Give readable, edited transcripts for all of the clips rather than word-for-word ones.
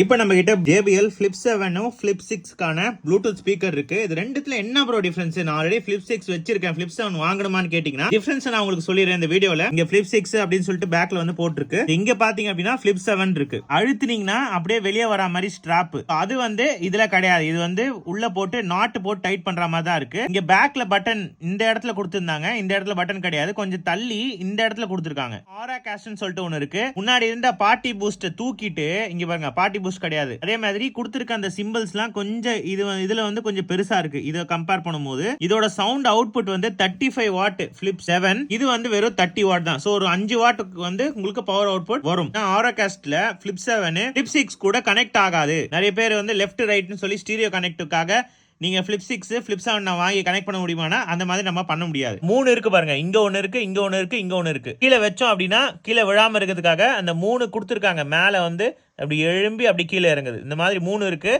இப்போ நம்ம கிட்ட JBL Flip 7 Flip 6க்கான ப்ளூடூத் ஸ்பீக்கர் இருக்கு. இது ரெண்டுத்துல என்ன ப்ரோ டிஃபரன்ஸ்? நான் ஆல்ரெடி Flip 6 வச்சிருக்கேன். Flip 7 வாங்கணுமான்னு கேட்டீங்கன்னா டிஃபரன்ஸ் நான் உங்களுக்கு சொல்லிடுறேன் இந்த வீடியோல. இங்க Flip 6 அப்படின்னு சொல்லிட்டு பேக்ல வந்து போட்டுருக்கு. இங்க பாத்தீங்க அப்படின்னா Flip 7 இருக்கு. அழுத்தினீங்கன்னா அப்படியே வெளியே வர மாதிரி ஸ்ட்ராப். அது வந்து இதுல கிடையாது. இது வந்து உள்ள போட்டு நாட் போட்டு டைட் பண்ற மாதிரி தான் இருக்கு. இங்க பேக்ல பட்டன் இந்த இடத்துல கொடுத்திருந்தாங்க. இந்த இடத்துல பட்டன் கிடையாது. கொஞ்சம் தள்ளி இந்த இடத்துல கொடுத்திருக்காங்க. ஆரா கேஸ்ட்னு சொல்லிட்டு ஒன்னு இருக்கு. முன்னாடி இருந்த பார்ட்டி பூஸ்ட் தூக்கிட்டு இங்க பாருங்க பார்ட்டி கிடையாது. அதே மாதிரி கொடுத்திருக்க அந்த சிம்பிள்ஸ்லாம் கொஞ்சம் இதுல வந்து கொஞ்சம் பெருசா இருக்கு. இத கம்பேர் பண்ணும்போது இதோட சவுண்ட் அவுட்புட் வந்து 35 வாட் Flip 7, இது வந்து வெறும் 30 வாட் தான். சோ ஒரு 5 வாட்டுக்கு வந்து உங்களுக்கு பவர் அவுட்புட் வரும். ஆரோகாஸ்ட்ல Flip 7 Flip 6 கூட கனெக்ட் ஆகாது. நிறைய பேர் வந்து லெஃப்ட் ரைட்னு சொல்லி ஸ்டீரியோ கனெக்டுக்காக நீங்க Flip 6 Flip 7 நான் வாங்கி கனெக்ட் பண்ண முடியுமானா அந்த மாதிரி நம்ம பண்ண முடியாது. 3 இருக்கு பாருங்க. இங்க ஒன்னு இருக்கு, இங்க ஒன்னு இருக்கு, இங்க ஒன்னு இருக்கு. கீழ வெச்சோம் அப்படினா கீழ விழாம இருக்கிறதுக்காக அந்த 3 கொடுத்திருக்காங்க. மேல வந்து அப்படி எழும்பி அப்படி கீழ இறங்குது. இந்த மாதிரி 3 இருக்கு.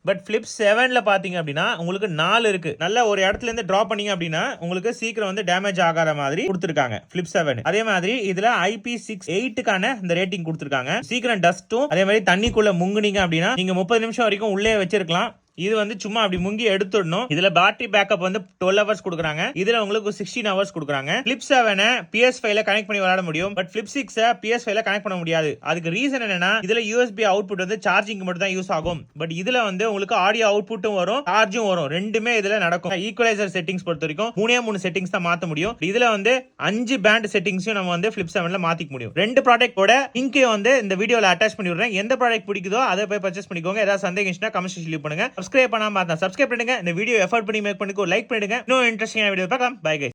பட் Flip 7ல பாத்தீங்க அப்படின்னா உங்களுக்கு 4 இருக்கு. நல்ல ஒரு இடத்துல இருந்து டிராப் பண்ணீங்க அப்படின்னா உங்களுக்கு சீக்கிரம் வந்து டேமேஜ் ஆகாத மாதிரி கொடுத்திருக்காங்க Flip 7. அதே மாதிரி இதுல IP68க்கான இந்த ரேட்டிங் கொடுத்திருக்காங்க. சீக்கிரம் டஸ்டும் அதே மாதிரி தண்ணிக்குள்ள முங்குனீங்க அப்படின்னா நீங்க 30 நிமிஷம் வரைக்கும் உள்ளே வச்சிருக்கலாம். இது வந்து சும்மா அப்படி முங்கி எடுத்துடணும். இதுல பேட்டரி பேக்கப் வந்து 12 ஹவர்ஸ் கொடுக்குறாங்க. இதுல உங்களுக்கு 16 ஹவர்ஸ் கொடுக்குறாங்க. Flip 7 PS5ல கனெக்ட் பண்ணி விளையாட முடியும். பட் Flip 6 PS5ல கனெக்ட் பண்ண முடியாது. அதுக்கு ரீசன் என்னன்னா இதுல USB அவுட்புட் வந்து சார்ஜிங் மட்டும் தான் யூஸ் ஆகும். பட் இதுல வந்து உங்களுக்கு ஆடியோ அவுட்புட்டும் வரும், சார்ஜும் வரும். ரெண்டுமே இதுல நடக்கும். ஈக்குவலைசர் செட்டிங்ஸ் பொறுத்த வரைக்கும் 3 செட்டிங்ஸ் தான் மாத்த முடியும். இதுல வந்து 5 பேண்ட் செட்டிங்ஸும் நம்ம வந்து Flip 7ல மாத்திக்க முடியும். ரெண்டு ப்ராடக்ட்டோட லிங்க் வந்து இந்த வீடியோல அட்டாச் பண்ணி விடுறேன். எந்த ப்ராடக்ட் பிடிக்குதோ அதை போய் பர்ச்சேஸ் பண்ணிக்கோங்க. ஏதாவது சந்தேகம் இருந்துச்சுன்னா கமெண்ட் செக்ஷன்ல லீவ் பண்ணுங்க. சப்ஸ்கிரைப் பண்ணாம பார்த்தா சப்ஸ்கிரைப் பண்ணுங்க. இந்த வீடியோ எஃபர்ட் பண்ணி மேக் பண்ணிக்கோ, லைக் பண்ணிடுங்க. இன்னும் இன்ட்ரெஸ்டிங்கான வீடியோ பார்க்கலாம். Bye guys.